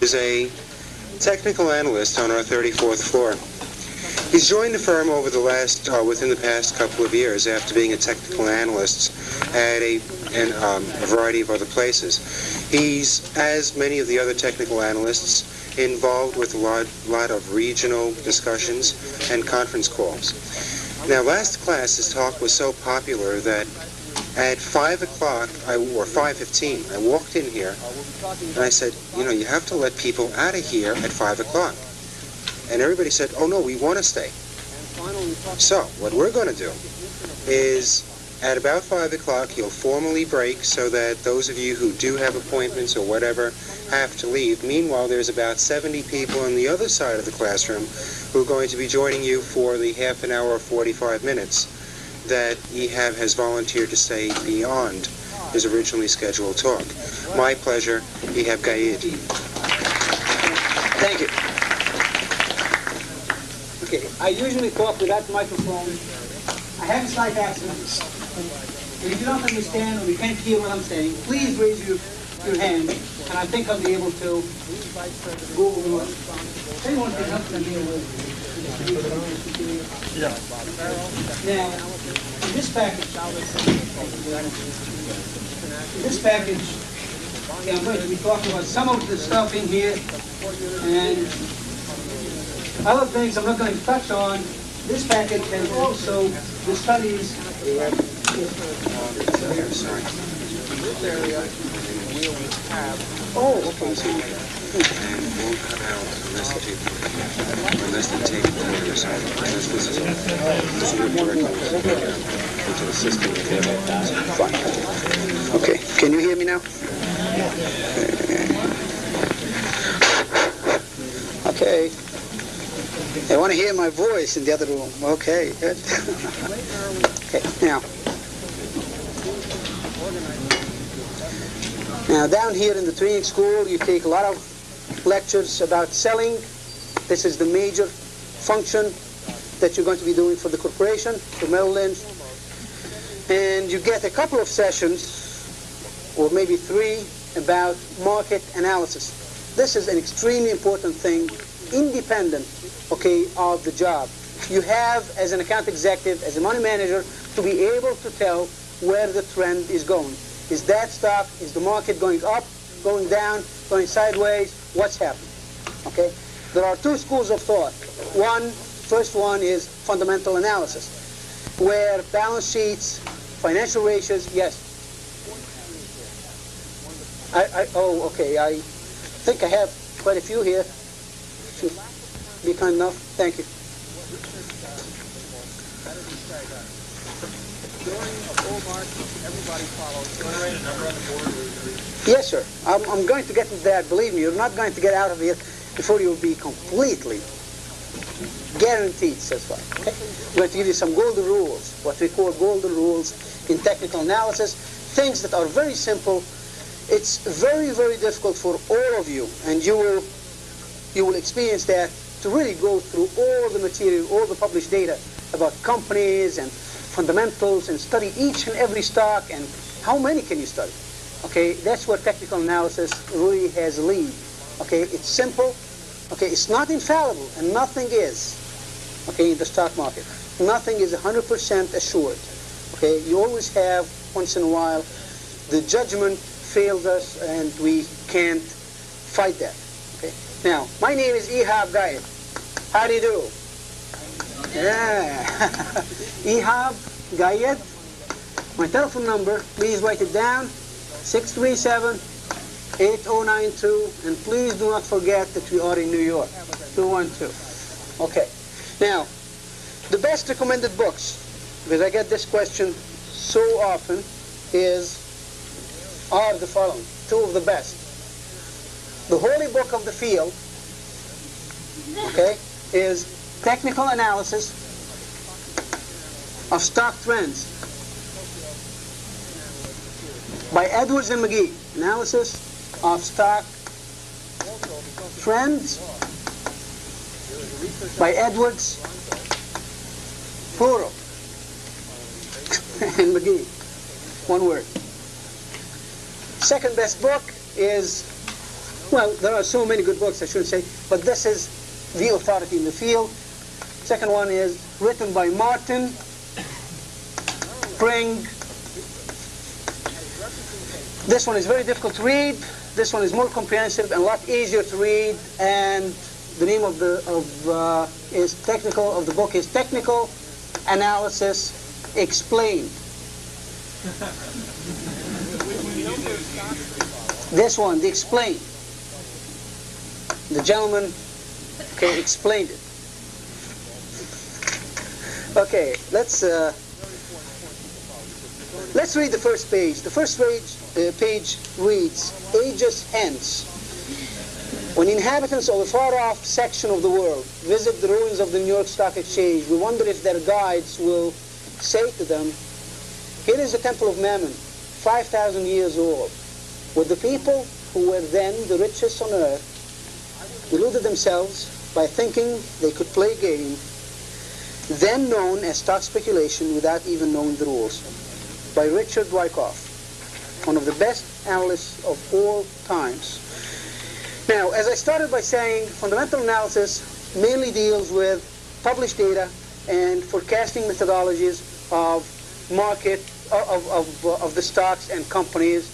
is a technical analyst on our 34th floor. He's joined the firm over the within the past couple of years after being a technical analyst at a variety of other places. He's, as many of the other technical analysts, involved with a lot of regional discussions and conference calls. Now, last class, his talk was so popular that at 5 o'clock, or 5:15, I walked in here and I said, you have to let people out of here at 5 o'clock. And everybody said, oh no, we want to stay. So, what we're going to do is, at about 5 o'clock, he'll formally break so that those of you who do have appointments or whatever have to leave. Meanwhile, there's about 70 people on the other side of the classroom who are going to be joining you for the half an hour or 45 minutes that Ehab has volunteered to stay beyond his originally scheduled talk. My pleasure, Ehab Gayed. Thank you. Okay, I usually talk without microphone. I have a slight accent. If you don't understand or you can't hear what I'm saying, please raise your hand, and I think I'll be able to go over. Anyone can help me here with. Now, in this package, I'm going to be talking about some of the stuff in here, and other things I'm not going to touch on. This package has also the studies. Oh, okay. And won't come out unless they take it to the other side. Unless this is directly into the system. Fine. Okay. Can you hear me now? Okay. I want to hear my voice in the other room. Okay, good. Okay, now down here in the training school, you take a lot of lectures about selling. This is the major function that you're going to be doing for the corporation, for Merrill Lynch. And you get a couple of sessions, or maybe 3, about market analysis. This is an extremely important thing, independent, okay, of the job. You have, as an account executive, as a money manager, to be able to tell where the trend is going. Is that stock, is the market going up, going down, going sideways? What's happening? Okay? There are 2 schools of thought. First one is fundamental analysis, where balance sheets, financial ratios, yes. Oh, okay, I think I have quite a few here. Be kind enough. Thank you. Yes, sir. I'm going to get into that. Believe me, you're not going to get out of here before you'll be completely guaranteed satisfied. Okay? I'm going to give you some golden rules, what we call golden rules in technical analysis, things that are very simple. It's very, very difficult for all of you, and you will experience that, to really go through all the material, all the published data about companies and fundamentals, and study each and every stock, and how many can you study? Okay, that's where technical analysis really has a lead. Okay, it's simple. Okay, it's not infallible, and nothing is. Okay, in the stock market, nothing is 100% assured. Okay, you always have, once in a while, the judgment fails us, and we can't fight that. Okay, now my name is Ehab Gayed. How do you do? Yeah. Ehab Gayed. My telephone number, please write it down, 637-8092, and please do not forget that we are in New York, 212. Okay. Now, the best recommended books, because I get this question so often, are the following, 2 of the best. The holy book of the field, okay, is Technical Analysis of Stock Trends by Edwards and McGee. Analysis of stock trends by Edwards, plural, and McGee, one word. Second best book is Well, there are so many good books, I shouldn't say, but this is the authority in the field. Second one is written by Martin Pring. This one is very difficult to read. This one is more comprehensive and a lot easier to read. And the name of the book is Technical Analysis Explained. This one, the Explained. The gentleman, explained it. Okay, let's read the first page. The first page reads, ages hence, when inhabitants of a far-off section of the world visit the ruins of the New York Stock Exchange, we wonder if their guides will say to them, here is the Temple of Mammon, 5,000 years old, where the people who were then the richest on earth deluded themselves by thinking they could play a game then known as stock speculation without even knowing the rules, by Richard Wyckoff, one of the best analysts of all times. Now, as I started by saying, fundamental analysis mainly deals with published data and forecasting methodologies of the stocks and companies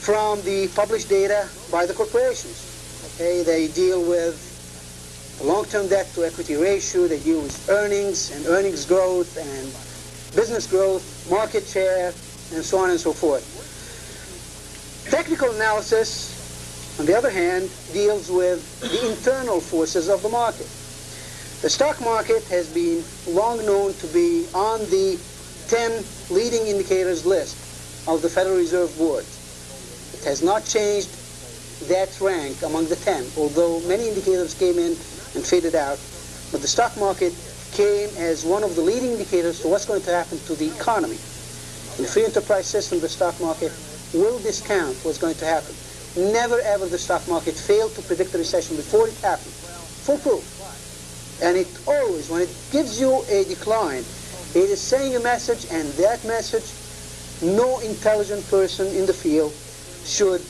from the published data by the corporations. Okay, they deal with the long-term debt to equity ratio, they deal with earnings and earnings growth and business growth, market share, and so on and so forth. Technical analysis, on the other hand, deals with the internal forces of the market. The stock market has been long known to be on the 10 leading indicators list of the Federal Reserve Board. It has not changed that rank among the 10, although many indicators came in and faded out. But the stock market came as one of the leading indicators to what's going to happen to the economy. In the free enterprise system, the stock market will discount what's going to happen. Never ever the stock market failed to predict a recession before it happened. Foolproof. And it always, when it gives you a decline, it is saying a message, and that message, no intelligent person in the field should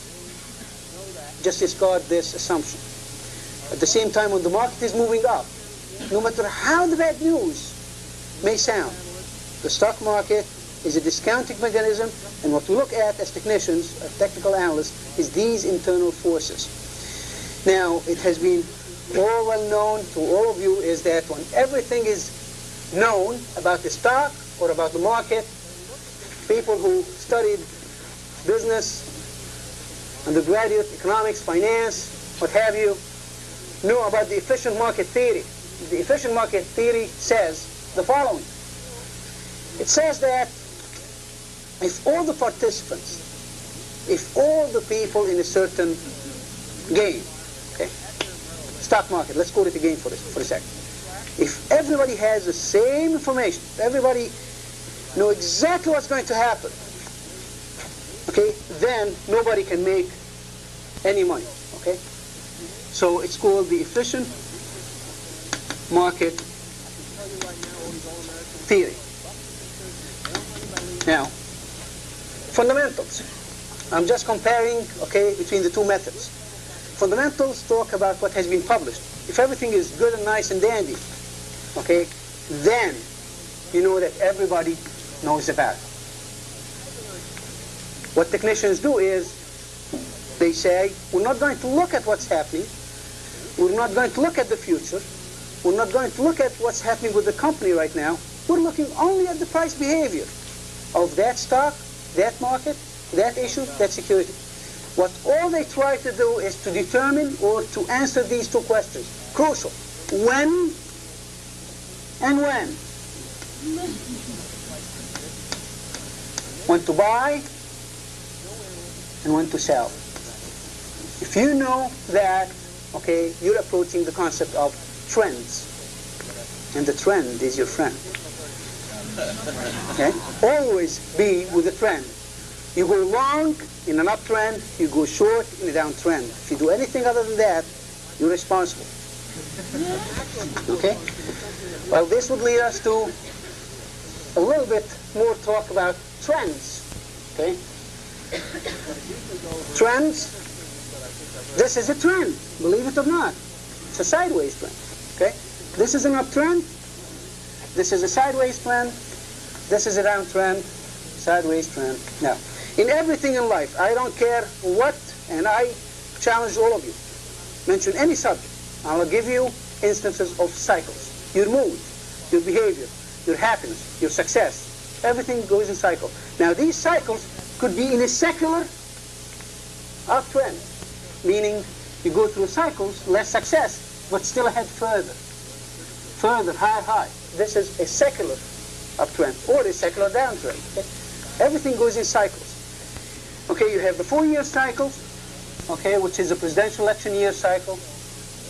just discard this assumption. At the same time, when the market is moving up, no matter how the bad news may sound, the stock market is a discounting mechanism, and what we look at as technicians, as technical analysts, is these internal forces. Now, it has been all well known to all of you is that when everything is known about the stock or about the market, people who studied business, undergraduate economics, finance, what have you, know about the efficient market theory. The efficient market theory says the following. It says that if all the participants, if all the people in a certain game, okay, stock market, let's call it a game for a second. If everybody has the same information, if everybody know exactly what's going to happen, okay, then nobody can make any money, okay? So it's called the efficient market theory. Now, fundamentals. I'm just comparing, okay, between the two methods. Fundamentals talk about what has been published. If everything is good and nice and dandy, okay, then you know that everybody knows about it. What technicians do is they say, we're not going to look at what's happening. We're not going to look at the future. We're not going to look at what's happening with the company right now. We're looking only at the price behavior of that stock, that market, that issue, that security. What all they try to do is to determine or to answer these two questions. Crucial. When and when. When to buy and when to sell. If you know that, okay, you're approaching the concept of trends, and the trend is your friend. Okay? Always be with the trend. You go long in an uptrend, you go short in a downtrend. If you do anything other than that, you're responsible. Okay? Well, this would lead us to a little bit more talk about trends. Okay? Trends This is a trend, believe it or not. It's a sideways trend. Okay? This is an uptrend. This is a sideways trend. This is a downtrend, sideways trend. Now, in everything in life, I don't care what, and I challenge all of you. Mention any subject. I'll give you instances of cycles. Your mood, your behavior, your happiness, your success. Everything goes in cycles. Now, these cycles could be in a secular uptrend, meaning you go through cycles, less success, but still ahead further. Further, high. This is a secular uptrend or a secular downtrend. Okay? Everything goes in cycles. Okay, you have the 4-year cycle, okay, which is a presidential election year cycle,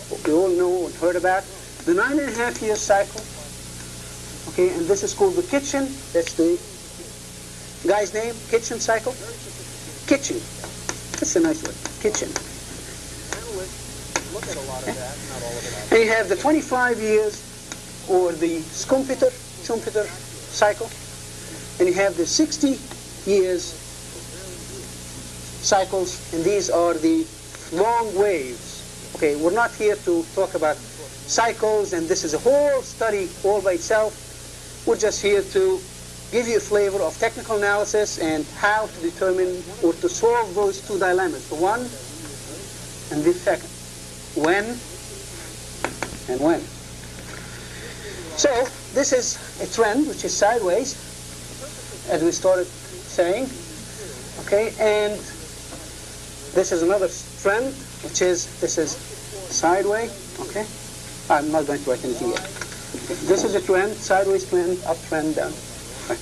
what we all know and heard about. The 9.5-year cycle, okay, and this is called the kitchen. That's the guy's name, kitchen cycle. Kitchen. That's a nice word, kitchen. Look at a lot of that, not all of it. And you have the 25 years, or the Schumpeter cycle, and you have the 60 years cycles, and these are the long waves. Okay, we're not here to talk about cycles, and this is a whole study all by itself. We're just here to give you a flavor of technical analysis and how to determine or to solve those two dilemmas, the one and the second. When and when. So this is a trend which is sideways, as we started saying, okay, and this is another trend which is, this is sideways, okay. I'm not going to write anything yet. Okay. This is a trend, sideways trend, up trend, down. Okay.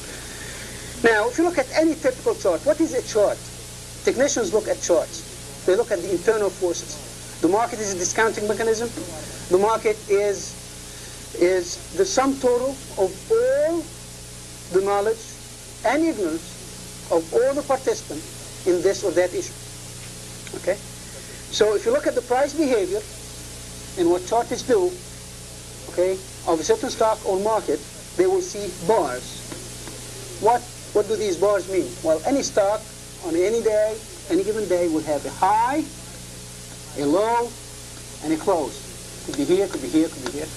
Now, if you look at any typical chart, what is a chart? Technicians look at charts. They look at the internal forces. The market is a discounting mechanism. The market is the sum total of all the knowledge and ignorance of all the participants in this or that issue. Okay? So if you look at the price behavior and what chartists do, okay, of a certain stock or market, they will see bars. What do these bars mean? Well, any stock on any day, any given day, will have a high, a low, and a close. Could be here, could be here, could be here.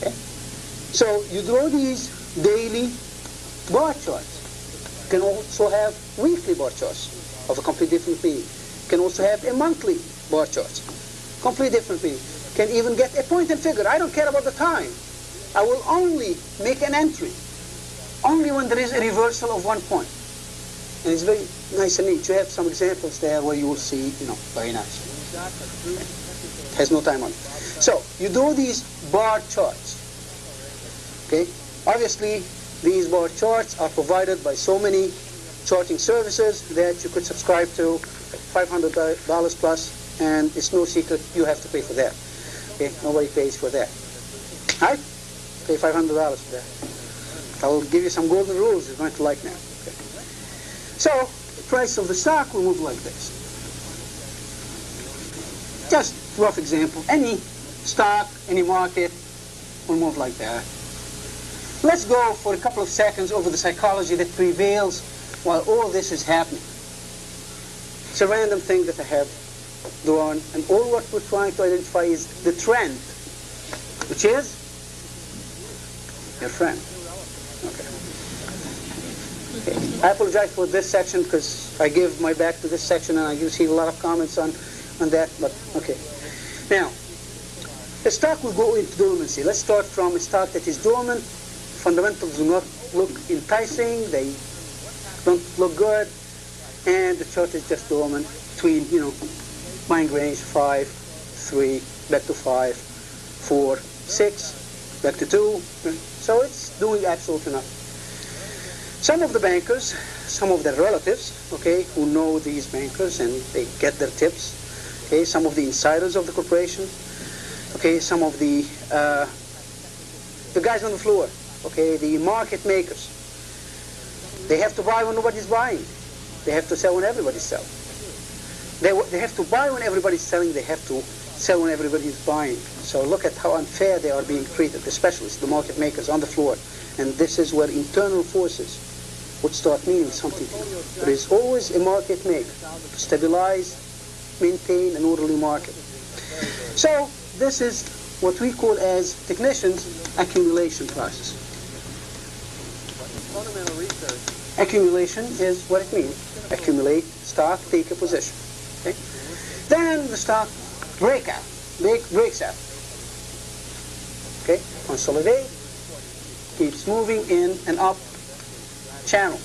Okay? So you draw these daily bar charts. You can also have weekly bar charts of a completely different meaning. You can also have a monthly bar charts. Completely different meaning. You can even get a point and figure. I don't care about the time. I will only make an entry only when there is a reversal of one point. And it's very nice and neat. You have some examples there where you will see, very nice. Has no time on it. So you do these bar charts. Okay? Obviously, these bar charts are provided by so many charting services that you could subscribe to, $500 plus, and it's no secret you have to pay for that. Okay? Nobody pays for that. Right? Pay $500 for that. I will give you some golden rules you're going to like now. Okay? So, the price of the stock will move like this. Just rough example. Any stock, any market will move like that. Let's go for a couple of seconds over the psychology that prevails while all this is happening. It's a random thing that I have drawn, and all what we're trying to identify is the trend, which is your friend. Okay. I apologize for this section because I give my back to this section and I receive a lot of comments on that, but okay. Now, the stock will go into dormancy. Let's start from a stock that is dormant. Fundamentals do not look enticing, they don't look good, and the chart is just dormant between, buying range 5, 3, back to 5, 4, 6, back to 2. So it's doing absolutely nothing. Some of the bankers, some of their relatives, okay, who know these bankers and they get their tips, okay, some of the insiders of the corporation, okay, some of the guys on the floor, okay, the market makers. They have to buy when nobody's buying. They have to sell when everybody's selling. They have to buy when everybody's selling. They have to sell when everybody's buying. So look at how unfair they are being treated, the specialists, the market makers on the floor. And this is where internal forces would start meaning something. There is always a market maker to stabilize maintain an orderly market. So this is what we call as technicians accumulation process. Fundamental research. Accumulation is what it means. Accumulate stock, take a position. Okay? Then the stock breaks out. Okay? Consolidate, keeps moving in an up channel.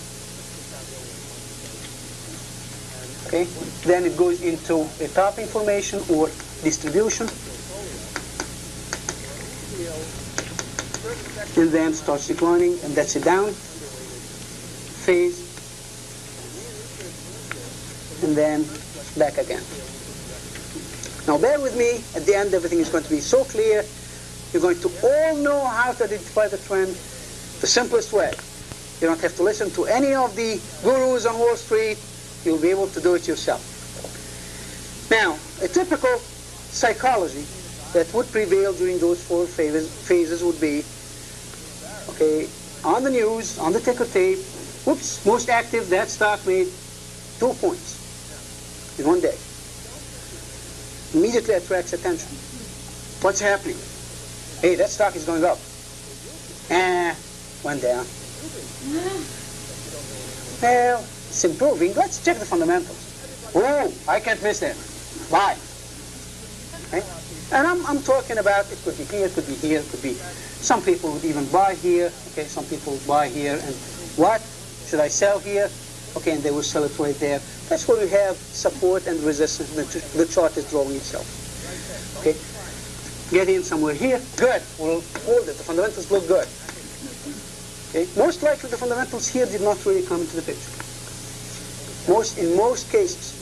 Okay? Then it goes into a topping formation or distribution, and then starts declining, and that's a down phase, and then back again. Now bear with me, at the end everything is going to be so clear. You're going to all know how to identify the trend the simplest way. You don't have to listen to any of the gurus on Wall Street. You'll be able to do it yourself. Now, a typical psychology that would prevail during those four phases would be, okay, on the news, on the ticker tape, whoops, most active, that stock made 2 points in one day. Immediately attracts attention. What's happening? Hey, that stock is going up. Went down. Well, it's improving. Let's check the fundamentals. Oh, I can't miss that. Buy. Okay? And I'm talking about, it could be here, it could be here, it could be, some people would even buy here, okay, some people would buy here, and what? Should I sell here? Okay, and they will sell it right there. That's where we have support and resistance. The chart is drawing itself. Okay? Get in somewhere here. Good. We'll hold it. The fundamentals look good. Okay? Most likely the fundamentals here did not really come into the picture. In most cases.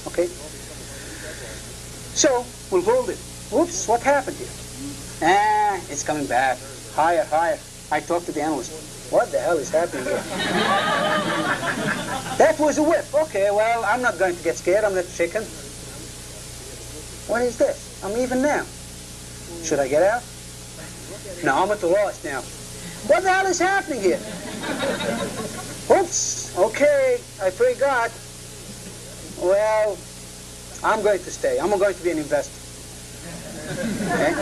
Okay? So, we'll hold it. Whoops, what happened here? It's coming back. Higher, higher. I talked to the analyst. What the hell is happening here? That was a whip. Okay, well, I'm not going to get scared. I'm not chicken. What is this? I'm even now. Should I get out? No, I'm at a loss now. What the hell is happening here? Oops. Okay, I pray God. Well, I'm going to stay. I'm going to be an investor. Okay?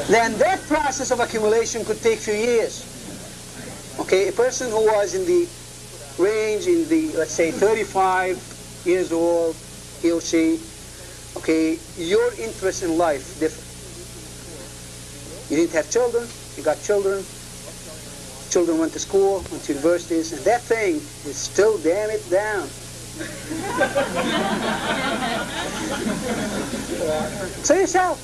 Then that process of accumulation could take a few years. Okay, a person who was in the range, let's say 35 years old, he or she, okay, your interest in life different. You didn't have children, you got children, children went to school, went to universities, and that thing is still damn it down. So yourself.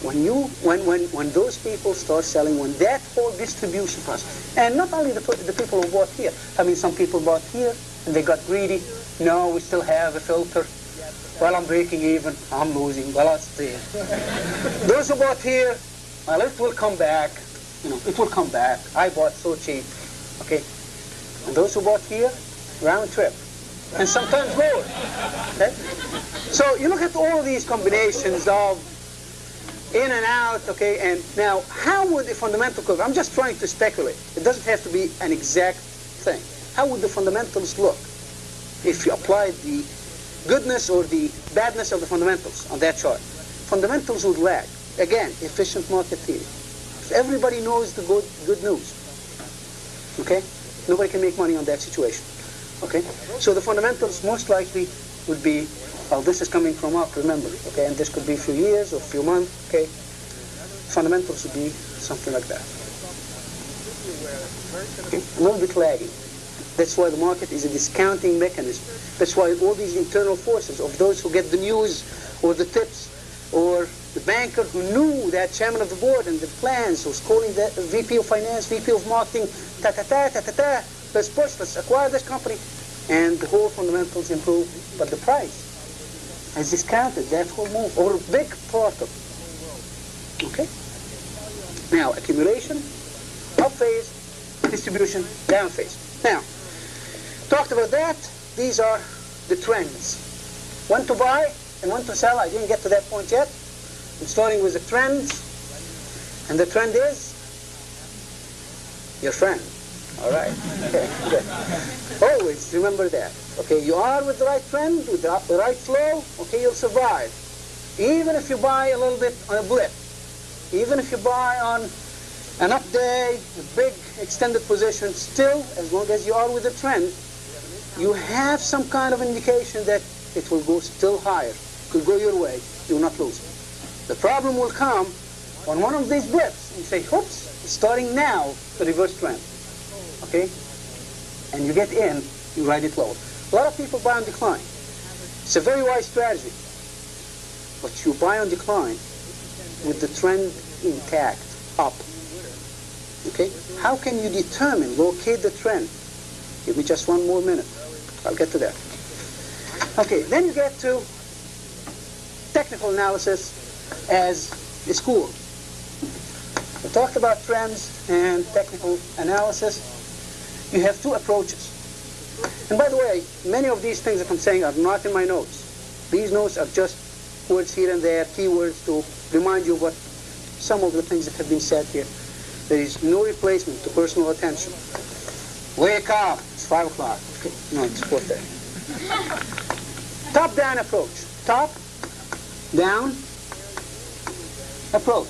When those people start selling, when that whole distribution process, and not only the people who bought here, I mean some people bought here and they got greedy. No, we still have a filter. Well, I'm breaking even, I'm losing. Well, I'll stay. Those who bought here, well, it will come back. You know, it will come back. I bought so cheap. Okay. And those who bought here, round trip. And sometimes more. Okay? So you look at all these combinations of in and out, okay, and now how would the fundamental curve, I'm just trying to speculate. It doesn't have to be an exact thing. How would the fundamentals look if you applied the goodness or the badness of the fundamentals on that chart? Fundamentals would lag. Again, efficient market theory. If everybody knows the good news, okay, nobody can make money on that situation. Okay, so the fundamentals most likely would be, well, this is coming from up, remember, okay, and this could be a few years or a few months, okay. Fundamentals would be something like that. Okay? A little bit lagging. That's why the market is a discounting mechanism. That's why all these internal forces of those who get the news or the tips or the banker who knew that chairman of the board and the plans, who's calling the VP of finance, VP of marketing, ta-ta-ta, let's push, let's acquire this company, and the whole fundamentals improve, but the price has discounted that whole move, or a big part of it. Okay? Now, accumulation, up phase, distribution, down phase. Now, talked about that. These are the trends. When to buy and when to sell. I didn't get to that point yet. I'm starting with the trends. And the trend is your friend. All right. Okay, good. Always remember that. Okay, you are with the right trend, with the right flow, okay, you'll survive. Even if you buy a little bit on a blip, even if you buy on an up day, a big extended position, still, as long as you are with the trend, you have some kind of indication that it will go still higher. It will go your way. You will not lose. The problem will come on one of these blips. You say, oops, it's starting now, the reverse trend. Okay? And you get in, you ride it low. A lot of people buy on decline. It's a very wise strategy. But you buy on decline with the trend intact, up. Okay? How can you determine, locate the trend? Give me just one more minute. I'll get to that. Okay, then you get to technical analysis as a school. We talked about trends and technical analysis. You have two approaches. And by the way, many of these things that I'm saying are not in my notes. These notes are just words here and there, keywords to remind you of what some of the things that have been said here. There is no replacement to personal attention. Wake up, it's 5 o'clock. Okay. No, it's 4:30. Top-down approach. Top-down approach.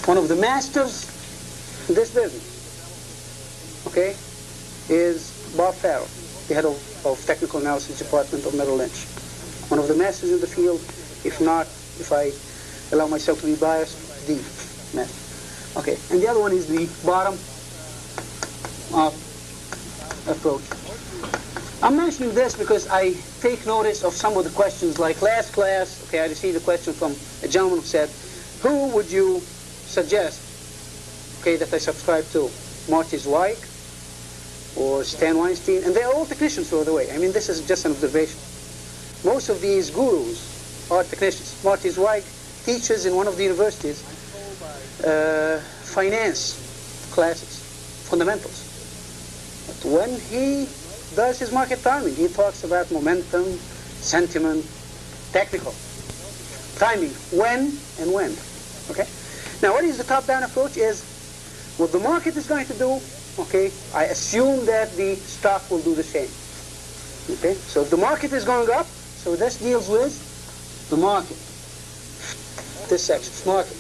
One of the masters in this business, okay, is Bob Farrell, the head of technical analysis department of Merrill Lynch. One of the masters in the field, if not, if I allow myself to be biased, the master. Okay, and the other one is the bottom-up approach. I'm mentioning this because I take notice of some of the questions, like last class, okay, I received a question from a gentleman who said, who would you suggest, okay, that I subscribe to? Marty Zweig or Stan Weinstein? And they're all technicians, by the way. I mean, this is just an observation. Most of these gurus are technicians. Marty Zweig teaches in one of the universities finance classes, fundamentals. But when he does his market timing, he talks about momentum, sentiment, technical, timing, when and when. Okay? Now, what is the top-down approach is what the market is going to do. Okay, I assume that the stock will do the same. Okay, so if the market is going up, so this deals with the market. This section, market,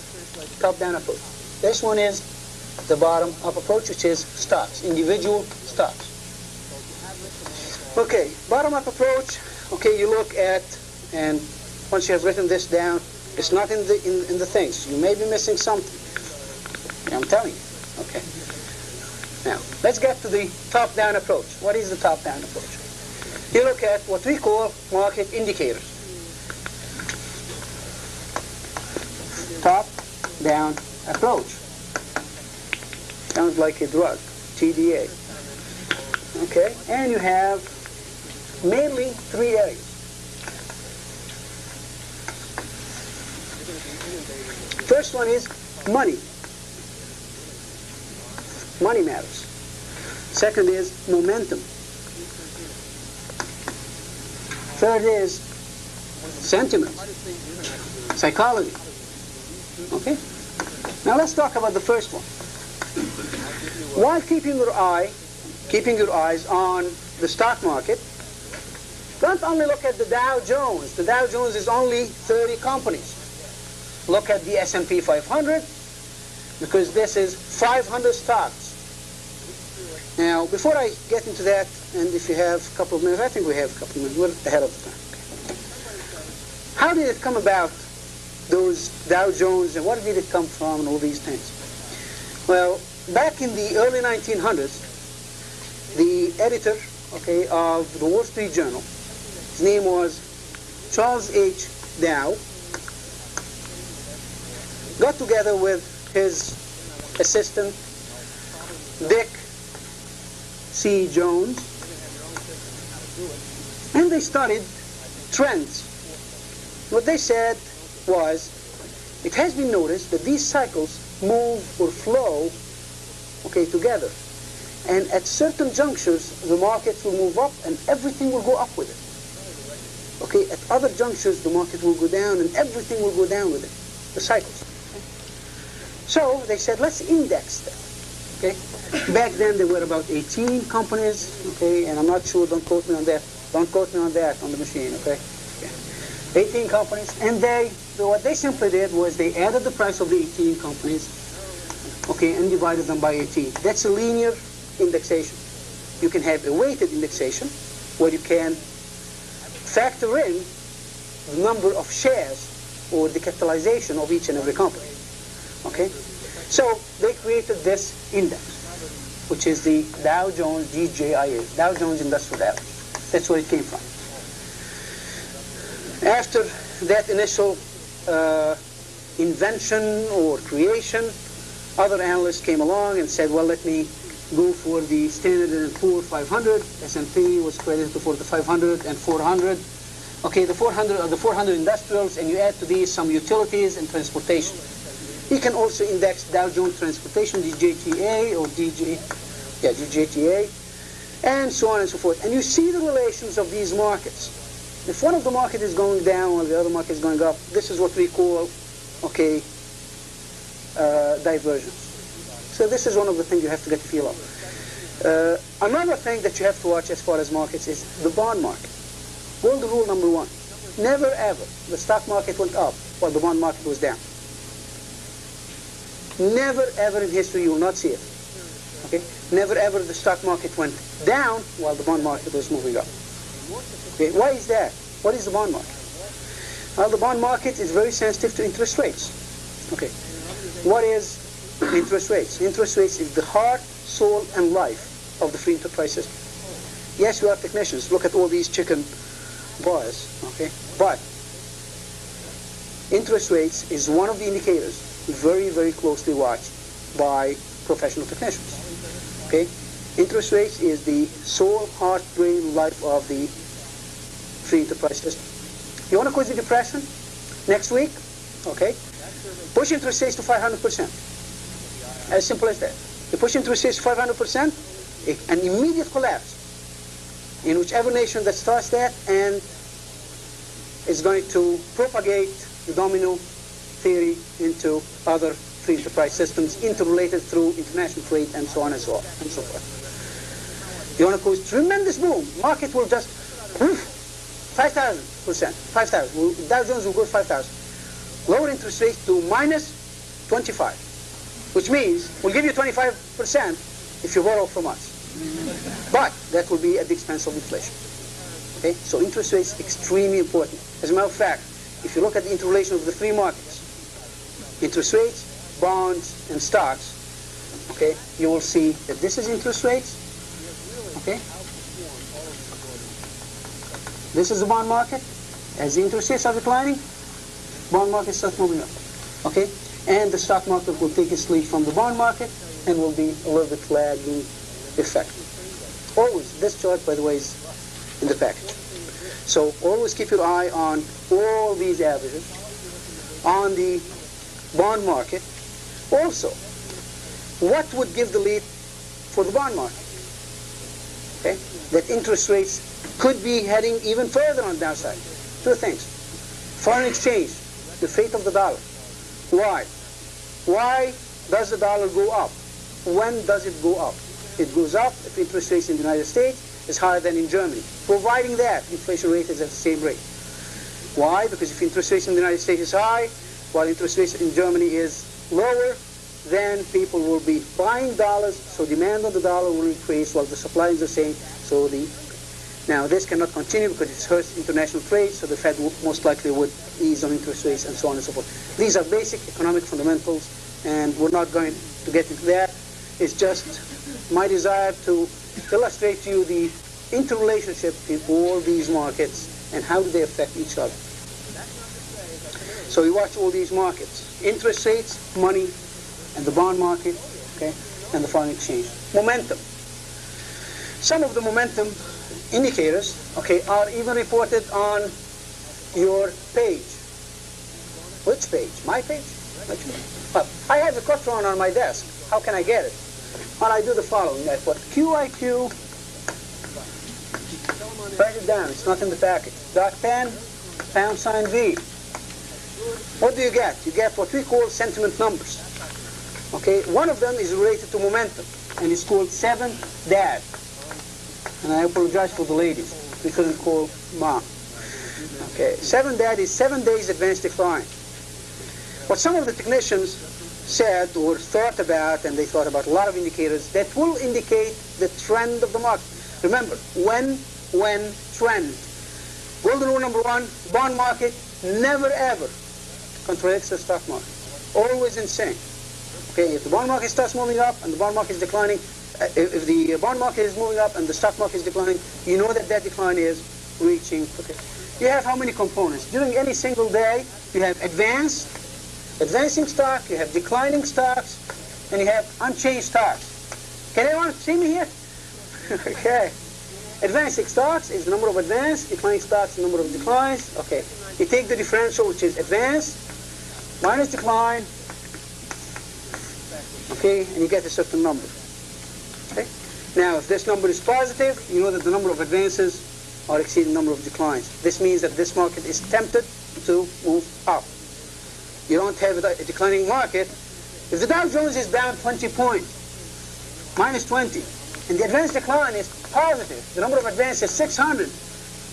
top-down approach. This one is the bottom-up approach, which is stocks, individual stocks. Okay, bottom-up approach. Okay, you look at, and once you have written this down, it's not in the things. You may be missing something. I'm telling you. Okay. Now, let's get to the top-down approach. What is the top-down approach? You look at what we call market indicators. Top-down approach. Sounds like a drug, TDA. Okay, and you have mainly 3 areas. First one is money. Money matters. Second is momentum. Third is sentiment, psychology. Okay? Now let's talk about the first one. While keeping your eyes on the stock market, don't only look at the Dow Jones. The Dow Jones is only 30 companies. Look at the S&P 500, because this is 500 stocks. Now, before I get into that, and if you have a couple of minutes, I think we have a couple of minutes, we're ahead of the time. How did it come about, those Dow Jones, and what did it come from, and all these things? Well, back in the early 1900s, the editor, okay, of the Wall Street Journal, his name was Charles H. Dow, got together with his assistant, Dick C. Jones, and they studied trends. What they said was, it has been noticed that these cycles move or flow, okay, together. And at certain junctures, the markets will move up and everything will go up with it. Okay, at other junctures, the market will go down and everything will go down with it. The cycles. So they said, let's index that. Okay? Back then there were about 18 companies, okay, and I'm not sure, don't quote me on that. Don't quote me on that on the machine, okay? 18 companies, and what they simply did was they added the price of the 18 companies, okay, and divided them by 18. That's a linear indexation. You can have a weighted indexation where you can factor in the number of shares or the capitalization of each and every company. Okay? So they created this index, which is the Dow Jones DJIA, Dow Jones Industrial Average. That's where it came from. After that initial invention or creation, other analysts came along and said, well, let me go for the Standard & Poor's 500. S&P was credited for the 500 and 400. Okay, the 400 are the 400 industrials, and you add to these some utilities and transportation. You can also index Dow Jones Transportation, DJTA, or DJTA, and so on and so forth. And you see the relations of these markets. If one of the markets is going down while the other market is going up, this is what we call, okay, divergence. So this is one of the things you have to get a feel of. Another thing that you have to watch as far as markets is the bond market. Golden rule number one. Never ever the stock market went up while the bond market was down. Never ever in history you will not see it. Okay? Never ever the stock market went down while the bond market was moving up. Okay? Why is that? What is the bond market? Well, the bond market is very sensitive to interest rates. Okay. What is interest rates? Interest rates is the heart, soul, and life of the free enterprise system. Yes, we are technicians. Look at all these chicken bars. Okay. But interest rates is one of the indicators very, very closely watched by professional technicians. Okay. Interest rates is the soul, heart, brain, life of the free enterprise system. You want to cause the depression? Next week? Okay. Push interest rates to 500%. As simple as that. You push interest rates to 500%, an immediate collapse in whichever nation that starts that, and is going to propagate the domino theory into other free enterprise systems, interrelated through international trade, and so on and so on and so forth. You want to cause tremendous boom. Market will just 5,000%. 5,000. Dow Jones will go 5,000. Lower interest rates to minus 25, which means we'll give you 25% if you borrow from us. But that will be at the expense of inflation. Okay? So interest rates extremely important. As a matter of fact, if you look at the interrelation of the three markets, interest rates, bonds, and stocks, okay, you will see that this is interest rates. Okay? This is the bond market. As the interest rates are declining, bond market starts moving up. Okay? And the stock market will take its lead from the bond market and will be a little bit lagging effect. Always, this chart, by the way, is in the package. So always keep your eye on all these averages. On the bond market, also, what would give the lead for the bond market? Okay? That interest rates could be heading even further on the downside. Two things. Foreign exchange, the fate of the dollar. Why? Why does the dollar go up? When does it go up? It goes up if interest rates in the United States is higher than in Germany, providing that inflation rate is at the same rate. Why? Because if interest rates in the United States is high, while interest rates in Germany is lower, then people will be buying dollars, so demand on the dollar will increase while the supply is the same. So now this cannot continue because it hurts international trade, so the Fed most likely would ease on interest rates and so on and so forth. These are basic economic fundamentals, and we're not going to get into that. It's just my desire to illustrate to you the interrelationship in all these markets and how do they affect each other. So you watch all these markets. Interest rates, money, and the bond market, okay, and the foreign exchange. Momentum. Some of the momentum indicators, okay, are even reported on your page. Which page? My page? Which page? Well, I have the Cotron on my desk. How can I get it? Well, I do the following. I put QIQ, write it down. It's not in the package. .10, # V. What do you get? You get what we call sentiment numbers. Okay, one of them is related to momentum, and it's called 7 dad. And I apologize for the ladies. We couldn't call mom. Okay, 7 dad is 7 days advanced decline. What some of the technicians said or thought about, and they thought about a lot of indicators, that will indicate the trend of the market. Remember, when, trend. Golden rule number 1, bond market never ever contradicts the stock market. Always in sync. Okay, if the bond market starts moving up and the bond market is declining, if the bond market is moving up and the stock market is declining, you know that that decline is reaching. Okay. You have how many components? During any single day, you have advancing stock, you have declining stocks, and you have unchanged stocks. Can anyone see me here? Okay. Advancing stocks is the number of advanced, declining stocks the number of declines. Okay. You take the differential, which is advanced minus decline, okay, and you get a certain number. Okay. Now, if this number is positive, you know that the number of advances are exceeding the number of declines. This means that this market is tempted to move up. You don't have a declining market. If the Dow Jones is down 20 points, minus 20, and the advanced decline is positive, the number of advances is 600,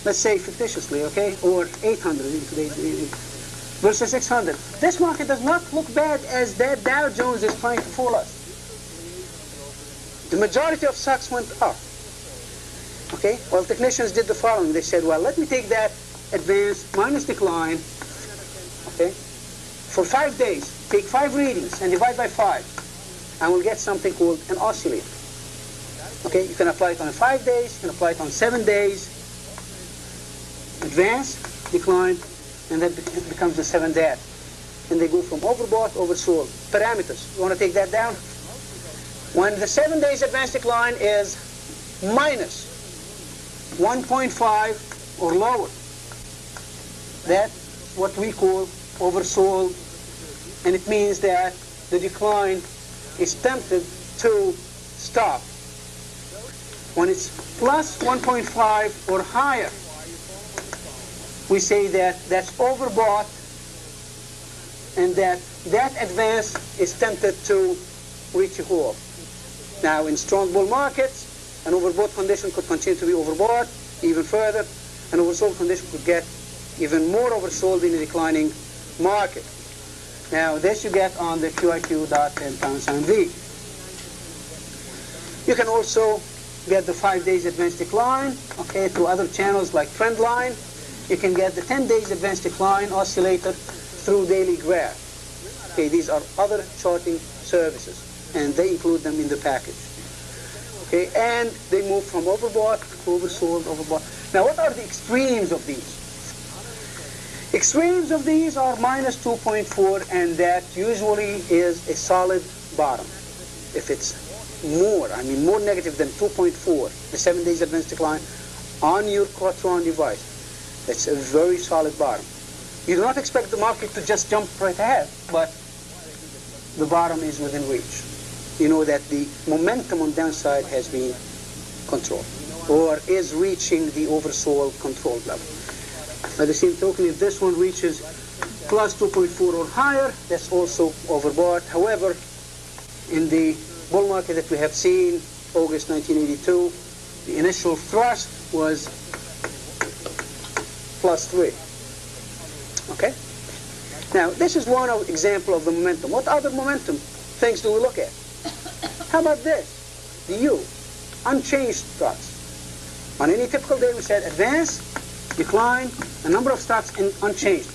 let's say fictitiously, okay, or 800 in today's versus 600. This market does not look bad as that Dow Jones is trying to fool us. The majority of stocks went up. Okay? Well, technicians did the following. They said, well, let me take that advance minus decline, okay, for 5 days. Take 5 readings and divide by 5. And we'll get something called an oscillator. Okay? You can apply it on 5 days. You can apply it on 7 days. Advance, decline, and that becomes the 7 dad. And they go from overbought, oversold. Parameters. You want to take that down? When the 7 days advanced decline is minus 1.5 or lower, that's what we call oversold, and it means that the decline is tempted to stop. When it's plus 1.5 or higher, we say that that's overbought and that advance is tempted to reach a wall. Now, in strong bull markets, an overbought condition could continue to be overbought even further. An oversold condition could get even more oversold in a declining market. Now, this you get on the QIQ.10 V. You can also get the 5 days advanced decline, okay, through other channels like Trendline. You can get the 10 days advanced decline oscillator through daily graph. Okay, these are other charting services, and they include them in the package. Okay, and they move from overbought, oversold, overbought. Now, what are the extremes of these? Extremes of these are minus 2.4, and that usually is a solid bottom. If it's more, I mean more negative than 2.4, the 7 days advanced decline on your Quatron device, that's a very solid bottom. You do not expect the market to just jump right ahead, but the bottom is within reach. You know that the momentum on downside has been controlled, or is reaching the oversold controlled level. By the same token, if this one reaches plus 2.4 or higher, that's also overbought. However, in the bull market that we have seen, August 1982, the initial thrust was plus 3. Okay? Now, this is one example of the momentum. What other momentum things do we look at? How about this? The U, unchanged stocks. On any typical day, we said advance, decline, a number of stocks unchanged.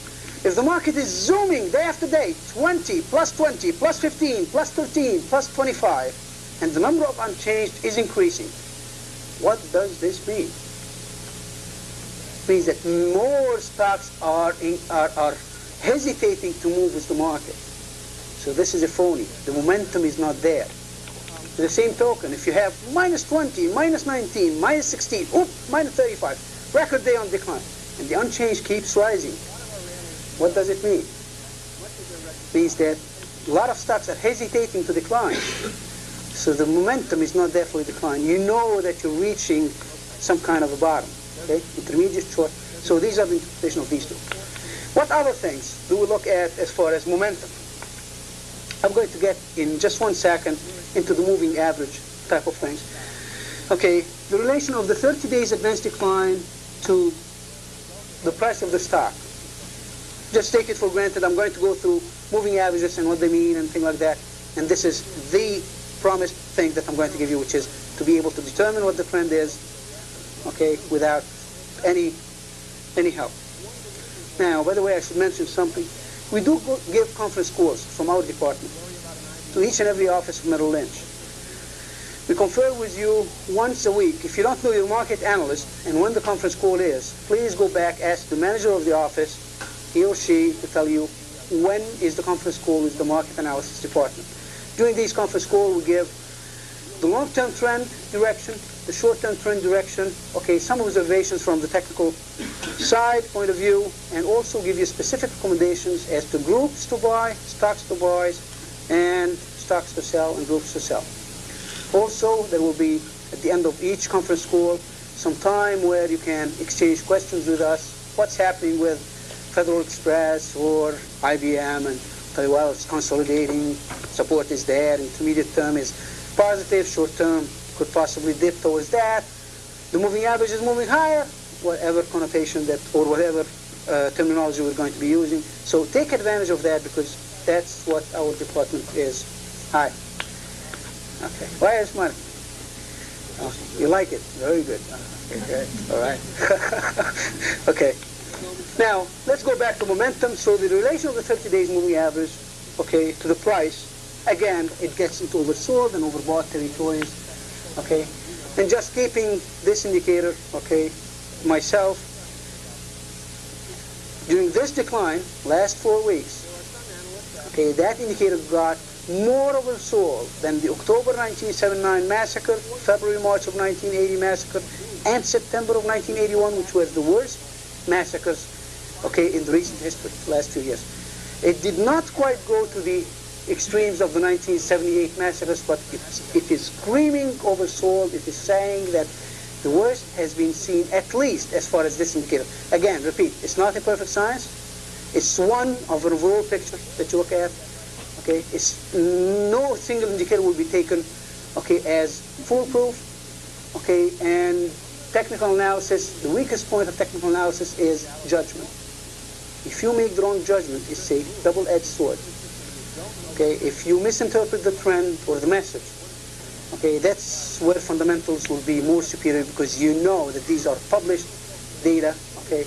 If the market is zooming day after day, 20, plus 15, plus 13, plus 25, and the number of unchanged is increasing, what does this mean? It means that more stocks are hesitating to move with the market. So this is a phony. The momentum is not there. To the same token, if you have minus 20, minus 19, minus 16, minus 35, record day on decline, and the unchanged keeps rising, what does it mean? It means that a lot of stocks are hesitating to decline. So the momentum is not there for a decline. You know that you're reaching some kind of a bottom. Okay? Intermediate, short. So these are the interpretation of these two. What other things do we look at as far as momentum? I'm going to get in just 1 second into the moving average type of things. Okay, the relation of the 30 days advanced decline to the price of the stock. Just take it for granted. I'm going to go through moving averages and what they mean and things like that. And this is the promised thing that I'm going to give you, which is to be able to determine what the trend is, okay, without any help. Now, by the way, I should mention something. We do give conference calls from our department to each and every office of Merrill Lynch. We confer with you once a week. If you don't know your market analyst and when the conference call is, please go back, ask the manager of the office, he or she, to tell you when is the conference call with the market analysis department. During these conference calls, we give the long-term trend direction, the short-term trend direction, okay, some observations from the technical side point of view, and also give you specific recommendations as to groups to buy, stocks to buy, and stocks to sell and groups to sell. Also, there will be, at the end of each conference call, some time where you can exchange questions with us. What's happening with Federal Express or IBM, and tell you, well, it's consolidating, support is there, intermediate term is positive, short term could possibly dip towards that. The moving average is moving higher, whatever connotation that, or whatever terminology we're going to be using. So take advantage of that, because that's what our department is. Hi. Okay. Why are you smiling? Oh, you like it? Very good. Okay. All right. Okay. Now, let's go back to momentum. So the relation of the 30 days moving average, okay, to the price, again, it gets into oversold and overbought territories, okay? And just keeping this indicator, okay, myself, during this decline, last 4 weeks, okay, that indicator got more oversold than the October 1979 massacre, February, March of 1980 massacre, and September of 1981, which was the worst massacres, okay, in the recent history, last few years. It did not quite go to the extremes of the 1978 massacres, but it is screaming oversold. It is saying that the worst has been seen, at least as far as this indicator. Again, repeat, it's not a perfect science. It's one of an overall picture that you look at. Okay, it's no single indicator will be taken, okay, as foolproof. Okay, and technical analysis, the weakest point of technical analysis is judgment. If you make the wrong judgment, it's a double-edged sword. Okay, if you misinterpret the trend or the message, okay, that's where fundamentals will be more superior, because you know that these are published data, okay,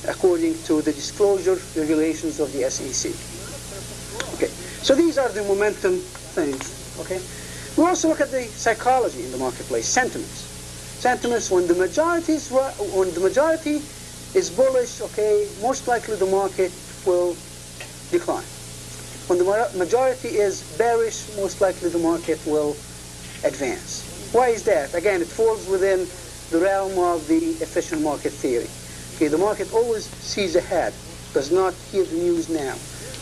according to the disclosure regulations of the SEC. Okay, so these are the momentum things. Okay, we also look at the psychology in the marketplace, sentiments. Sentiments, when the majority is bullish, okay, most likely the market will decline. When the majority is bearish, most likely the market will advance. Why is that? Again, it falls within the realm of the efficient market theory. Okay, the market always sees ahead, does not hear the news now.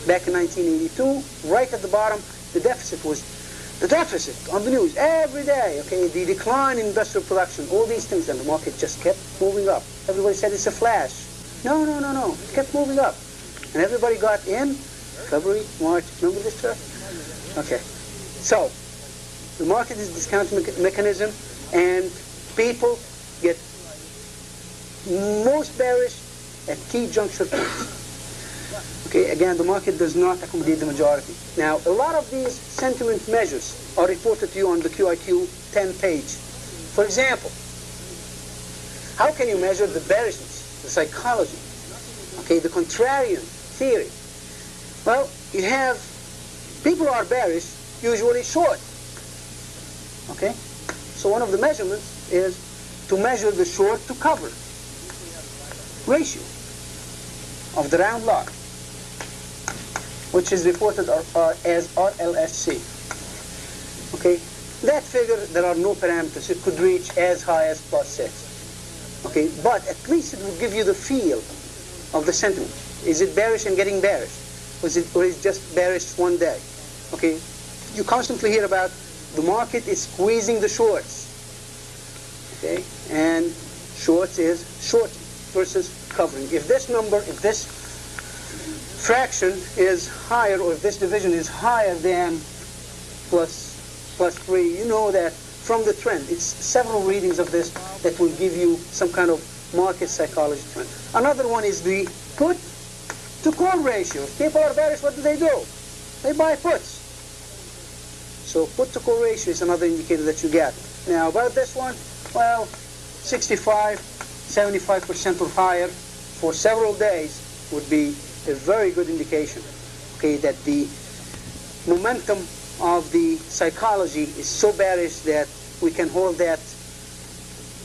Back in 1982, right at the bottom, the deficit on the news every day. Okay, the decline in industrial production, all these things, and the market just kept moving up. Everybody said it's a flash. No. It kept moving up, and everybody got in. February, March, remember this chart? Okay, so the market is a discount mechanism, and people get most bearish at key juncture points. Okay, again, the market does not accommodate the majority. Now, a lot of these sentiment measures are reported to you on the QIQ 10 page. For example, how can you measure the bearishness, the psychology, okay, the contrarian theory? Well, you have people who are bearish, usually short. Okay? So one of the measurements is to measure the short to cover ratio of the round log, which is reported as RLSC. Okay? That figure, there are no parameters. It could reach as high as +6. Okay? But at least it will give you the feel of the sentiment. Is it bearish and getting bearish? Or is it just bearish one day? Okay, you constantly hear about the market is squeezing the shorts. Okay, and shorts is short versus covering. If this fraction is higher, or if this division is higher than plus 3, you know that from the trend. It's several readings of this that will give you some kind of market psychology trend. Another one is the put to call ratio. If people are bearish, what do? They buy puts. So put to call ratio is another indicator that you get. Now about this one, well, 65, 75% or higher for several days would be a very good indication, okay, that the momentum of the psychology is so bearish that we can hold that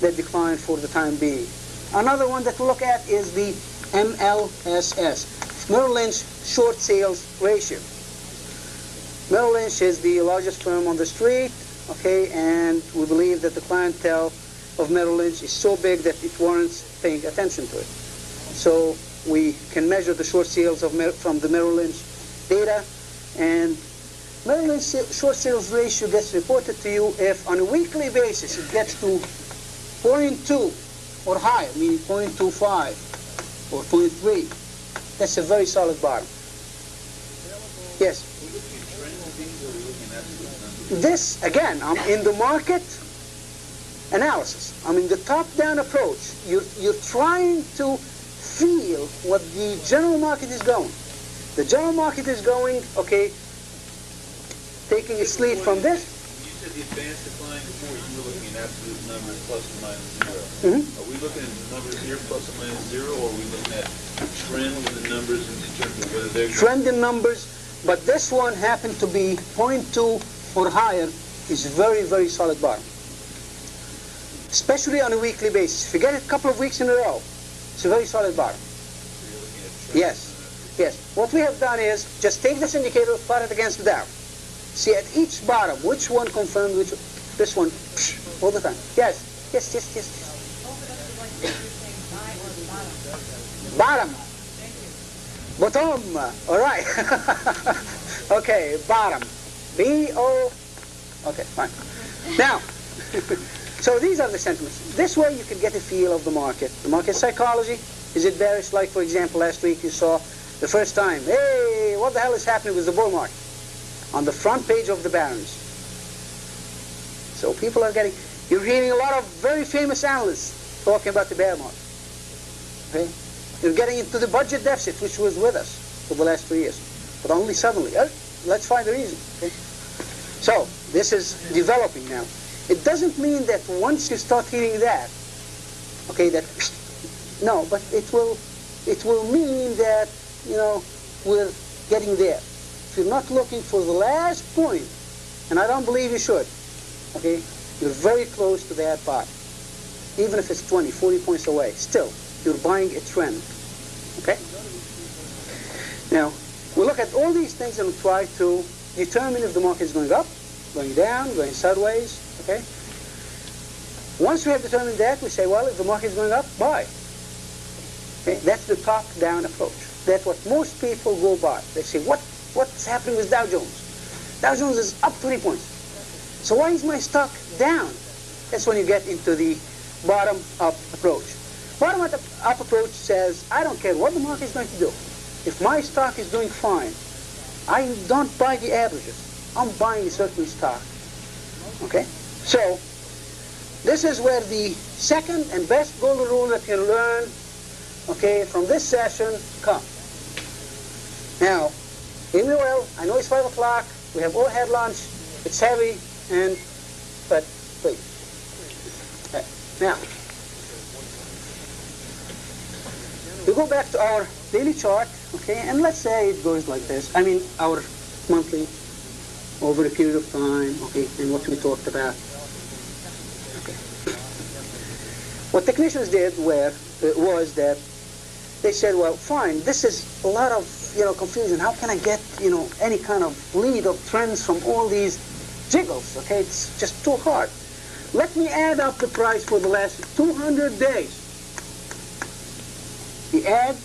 decline for the time being. Another one that we'll look at is the MLSS, Merrill Lynch short sales ratio. Merrill Lynch is the largest firm on the street, okay, and we believe that the clientele of Merrill Lynch is so big that it warrants paying attention to it. So we can measure the short sales from the Merrill Lynch data, and Merrill Lynch short sales ratio gets reported to you if on a weekly basis it gets to 0.2 or higher, meaning 0.25 or 0.3. That's a very solid bottom. Yes? This, again, I'm in the market analysis. I'm in the top-down approach. You're trying to feel what the general market is going. The general market is going, okay, taking its lead from this. You said the advanced decline before, you were looking at absolute numbers plus or minus 0. Mm-hmm. Are we looking at the numbers here plus or minus 0, or are we looking at trend in the numbers in terms of whether they're... Trend in numbers, but this one happened to be 0.2 or higher is very, very solid bottom. Especially on a weekly basis. If you get it a couple of weeks in a row, it's a very solid bottom. Yes, yes. What we have done is just take this indicator, plot it against the Dow. See at each bottom, which one confirmed which, this one, all the time. Yes, yes, yes, yes. Bottom. Bottom. All right. Okay, bottom. B-O. Okay, fine. Now, so these are the sentiments. This way you can get a feel of the market psychology. Is it bearish? Like, for example, last week you saw the first time, hey, what the hell is happening with the bull market? On the front page of the Barron's. So people are getting, you're hearing a lot of very famous analysts talking about the bear market. Okay? You're getting into the budget deficit, which was with us for the last 3 years. But only suddenly, let's find the reason. Okay? So, this is developing now. It doesn't mean that once you start hearing that, okay, that, no, but it will mean that, you know, we're getting there. If you're not looking for the last point, and I don't believe you should, okay, you're very close to that bottom. Even if it's 20, 40 points away, still, you're buying a trend, okay? Now, we'll look at all these things and try to determine if the market is going up, going down, going sideways, okay? Once we have determined that, we say, well, if the market is going up, buy. Okay? That's the top-down approach. That's what most people go by. They say, what's happening with Dow Jones? Dow Jones is up 20 points. So why is my stock down? That's when you get into the bottom-up approach. Bottom-up approach says, I don't care what the market is going to do. If my stock is doing fine, I don't buy the averages. I'm buying a certain stock. Okay? So, this is where the second and best golden rule that you can learn, okay, from this session comes. Now, hear me well, I know it's 5 o'clock, we have all had lunch, it's heavy, but please. Okay. Now, we go back to our daily chart, okay, and let's say it goes like this. I mean, our monthly, over a period of time, okay, and what we talked about. Okay. What technicians did was that they said, well, fine, this is a lot of, confusion. How can I get, any kind of lead of trends from all these jiggles, okay? It's just too hard. Let me add up the price for the last 200 days. We add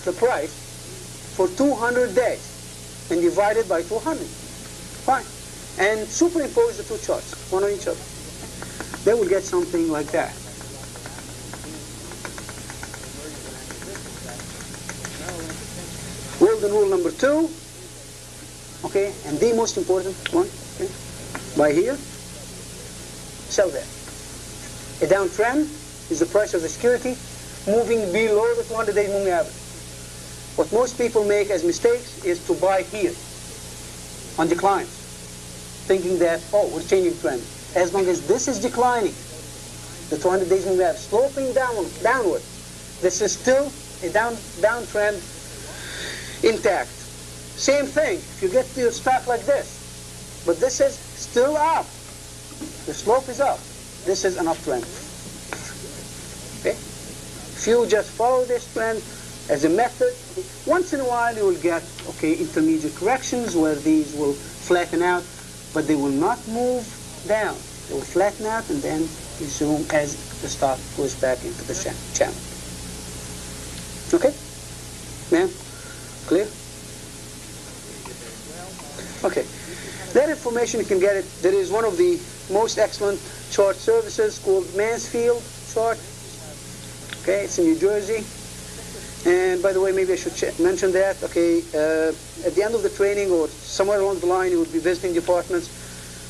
the price for 200 days and divide it by 200. Fine. And superimpose the two charts, one on each other. They will get something like that. Will important rule number 2, okay, and the most important one, okay, buy here, sell there. A downtrend is the price of the security moving below the 200-day moving average. What most people make as mistakes is to buy here on declines, thinking that, oh, we're changing trend. As long as this is declining, the 200 days moving average sloping downward, this is still a downtrend intact. Same thing, if you get your stock like this, but this is still up, the slope is up, this is an uptrend. Okay? If you just follow this trend as a method, once in a while you will get, okay, intermediate corrections where these will flatten out, but they will not move down. They will flatten out and then resume as the stock goes back into the channel. Okay? Ma'am? Clear? Okay. That information you can get it. There is one of the most excellent chart services called Mansfield Chart. Okay, it's in New Jersey. And by the way, maybe I should mention that. Okay, at the end of the training or somewhere along the line, you will be visiting departments.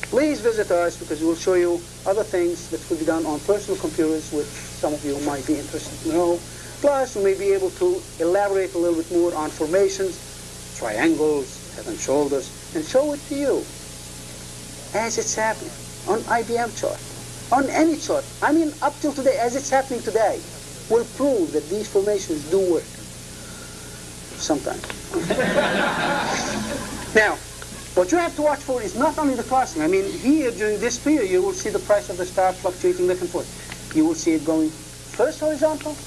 Please visit us because we will show you other things that could be done on personal computers, which some of you might be interested to know. Plus, we may be able to elaborate a little bit more on formations, triangles, head and shoulders, and show it to you as it's happening on IBM chart, on any chart. I mean, up till today, as it's happening today, will prove that these formations do work sometimes. Now, what you have to watch for is not only the crossing. I mean, here during this period, you will see the price of the stock fluctuating back and forth. You will see it going first horizontal,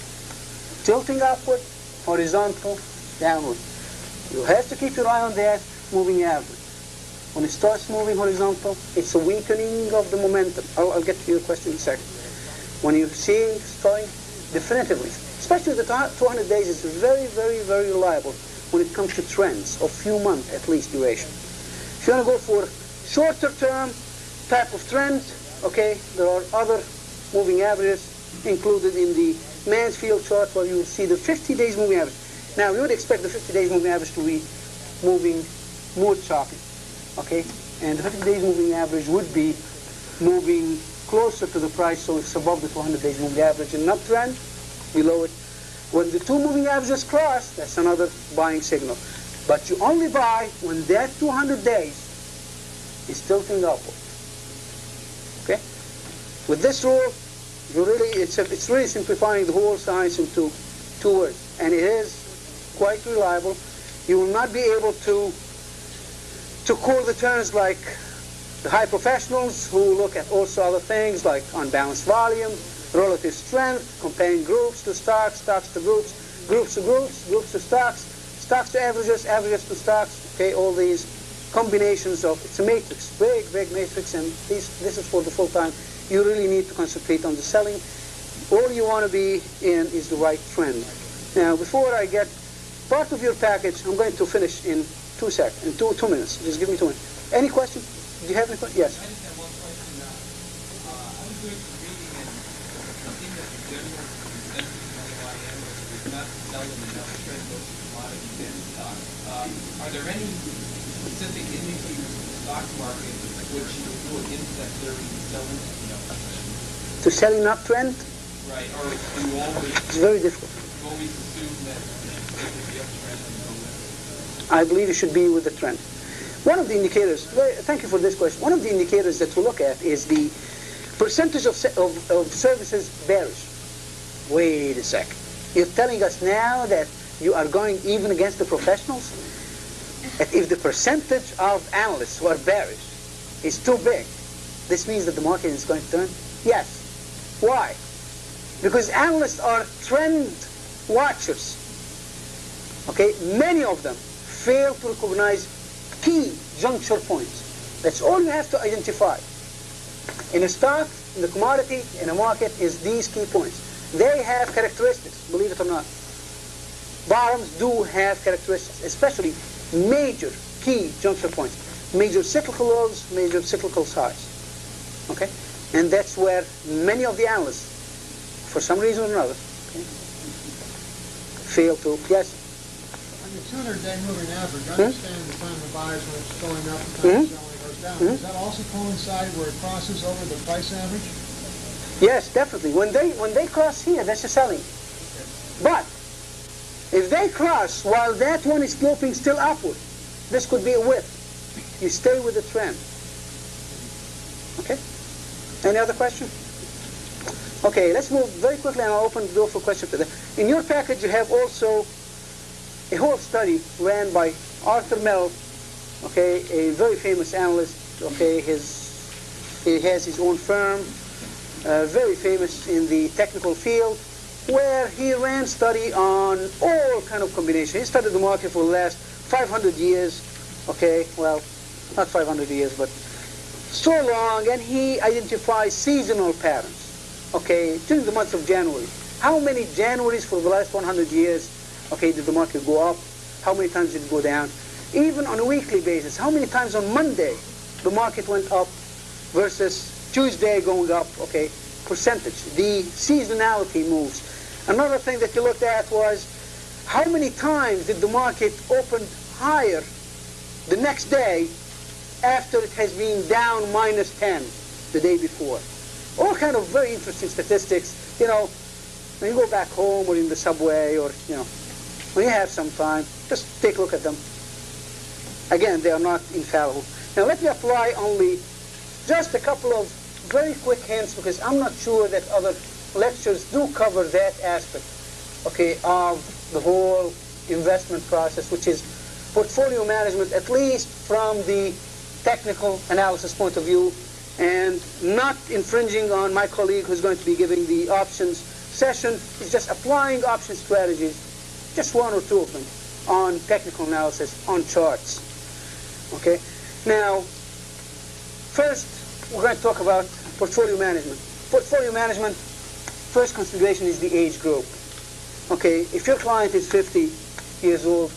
tilting upward, horizontal, downward. You have to keep your eye on that moving average. When it starts moving horizontal, it's a weakening of the momentum. I'll get to your question in a second. When you're seeing starting definitively, especially the 200 days is very, very, very reliable when it comes to trends of few months at least duration. If you want to go for shorter term type of trends, okay, there are other moving averages included in the Mansfield chart where you will see the 50 days moving average. Now, you would expect the 50 days moving average to be moving more choppy, okay? And the 50 days moving average would be moving closer to the price, so it's above the 200 days moving average and uptrend, below it. When the two moving averages cross, that's another buying signal. But you only buy when that 200 days is tilting upward. Okay? With this rule, you really it's really simplifying the whole science into 2 words, and it is quite reliable. You will not be able to call the terms like the high professionals who look at also other things like unbalanced volume, relative strength, comparing groups to stocks, stocks to groups, groups to groups, groups to stocks, stocks to averages, averages to stocks. Okay, all these combinations of, it's a matrix, big, big matrix, and this is for the full time. You really need to concentrate on the selling. All you want to be in is the right trend. Now, before I get part of your package, I'm going to finish in 2 seconds, in two minutes. Just give me 2 minutes. Any questions? Do you have any questions? Yes. I just have one question. I was doing some reading, and it seemed that the general consensus among analysts is not selling enough trend both commodities and stocks. Are there any specific indicators in the stock market which go against that theory of selling enough? To sell enough trend? Right, or do you always, It's very difficult. you always assume that there will be uptrend and go with it? I believe it should be with the trend. One of the indicators, thank you for this question, one of the indicators that we look at is the percentage of services bearish. Wait a second. You're telling us now that you are going even against the professionals? That if the percentage of analysts who are bearish is too big, this means that the market is going to turn? Yes. Why? Because analysts are trend watchers. Okay? Many of them fail to recognize key juncture points. That's all you have to identify. In a stock, in the commodity, in a market, is these key points. They have characteristics, believe it or not. Bottoms do have characteristics, especially major key juncture points. Major cyclical lows, major cyclical highs. Okay? And that's where many of the analysts, for some reason or another, okay, fail to. Yes? the 200-day moving average, I understand the time the buyers when it's going up, the time the selling goes down. Does that also coincide where it crosses over the price average? Yes, definitely. When they cross here, that's the selling. But if they cross while that one is sloping still upward, this could be a wick. You stay with the trend. Okay? Any other question? Okay, let's move very quickly and I'll open the door for questions. In your package you have also a whole study ran by Arthur Mell, okay, a very famous analyst, okay, he has his own firm, very famous in the technical field, where he ran study on all kind of combinations. He studied the market for the last 500 years, okay, well, not 500 years, but so long, and he identifies seasonal patterns, okay, during the month of January. How many Januaries for the last 100 years, okay, did the market go up? How many times did it go down? Even on a weekly basis, how many times on Monday the market went up versus Tuesday going up, okay, percentage. The seasonality moves. Another thing that you looked at was how many times did the market open higher the next day after it has been down -10 the day before. All kind of very interesting statistics. You know, when you go back home or in the subway or, you know, when you have some time, just take a look at them. Again, they are not infallible. Now let me apply only just a couple of very quick hints, because I'm not sure that other lectures do cover that aspect, okay, of the whole investment process, which is portfolio management, at least from the technical analysis point of view, and not infringing on my colleague who's going to be giving the options session. Is just applying option strategies, just one or two of them, on technical analysis, on charts. Okay? Now, first, we're going to talk about portfolio management. Portfolio management, first consideration is the age group. Okay, if your client is 50 years old,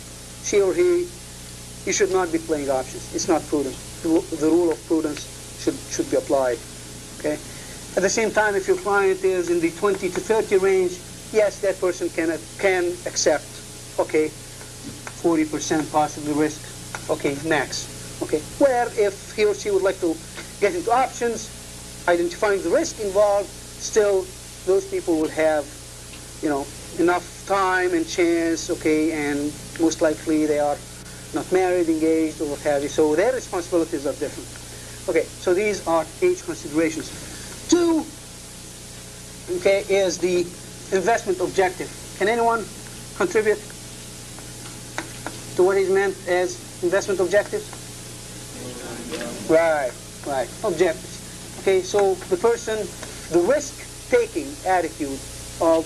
she or he, you should not be playing options. It's not prudent. The rule of prudence should be applied. Okay. At the same time, if your client is in the 20 to 30 range, yes, that person can accept, okay, 40% possibly risk, okay, max. Okay. Where if he or she would like to get into options, identifying the risk involved, still those people will have, you know, enough time and chance, okay, and most likely they are not married, engaged, or what have you, so their responsibilities are different. Okay, so these are age considerations. 2, okay, is the investment objective. Can anyone contribute to what is meant as investment objectives? Right, objectives. Okay, so the person, the risk-taking attitude of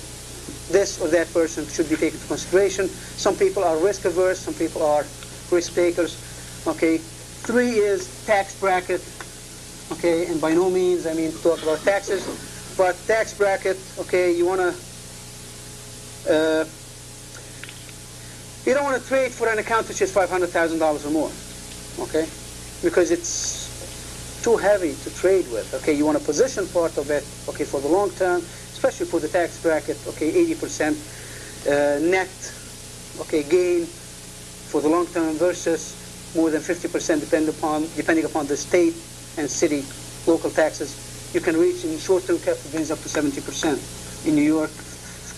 this or that person should be taken into consideration. Some people are risk-averse, some people are risk-takers. Okay, 3 is tax bracket. Okay, and by no means I mean to talk about taxes, but tax bracket. Okay, you want to, you don't want to trade for an account which is $500,000 or more. Okay, because it's too heavy to trade with. Okay, you want to position part of it. Okay, for the long term, especially for the tax bracket. Okay, 80% net. Okay, gain for the long term versus more than 50% depending upon the state and city local taxes. You can reach in short-term capital gains up to 70%. In New York,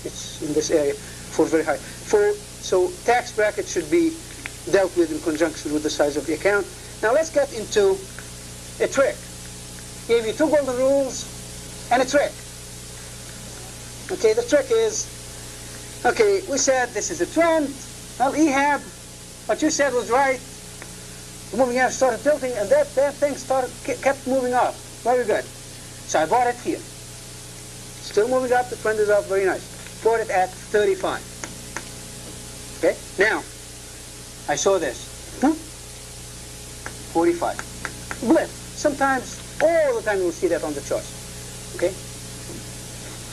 it's in this area for very high. So tax bracket should be dealt with in conjunction with the size of the account. Now let's get into a trick. Gave you 2 golden rules and a trick. Okay, the trick is, okay, we said this is a trend. Well, Ehab, what you said was right. The moving average started tilting, and that thing kept moving up. Very good. So I bought it here. Still moving up. The trend is up. Very nice. Bought it at 35. Okay. Now, I saw this. 45. Blip. Sometimes, all the time, you'll see that on the charts. Okay.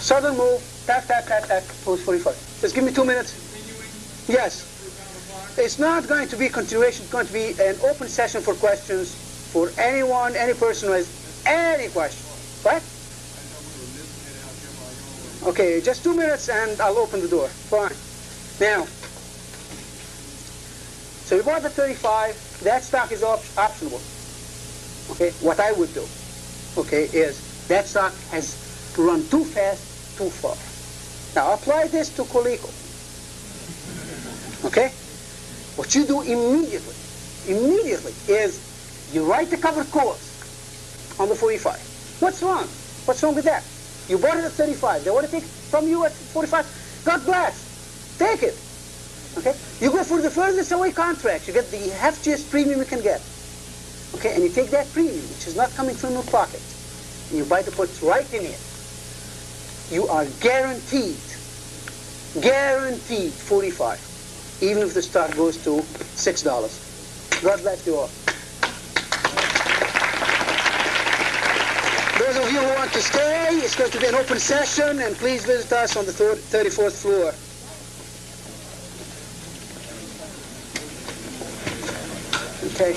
Sudden move. Tap, tap, tap, tap. Close 45. Just give me 2 minutes. Yes. It's not going to be continuation. It's going to be an open session for questions for anyone, any person who has any question. Right? Okay, just 2 minutes and I'll open the door. Fine. Now, So you bought at 35, that stock is optionable. Okay, what I would do, okay, is that stock has run too fast, too far. Now apply this to Coleco. Okay? What you do immediately is you write the covered calls on the 45. What's wrong? What's wrong with that? You bought it at 35. They want to take it from you at 45. God bless. Take it. Okay? You go for the furthest away contracts. You get the heftiest premium you can get. Okay? And you take that premium, which is not coming from your pocket, and you buy the puts right in it. You are guaranteed 45, even if the stock goes to $6. God bless you all. Those of you who want to stay, it's going to be an open session, and please visit us on the 34th floor. Okay.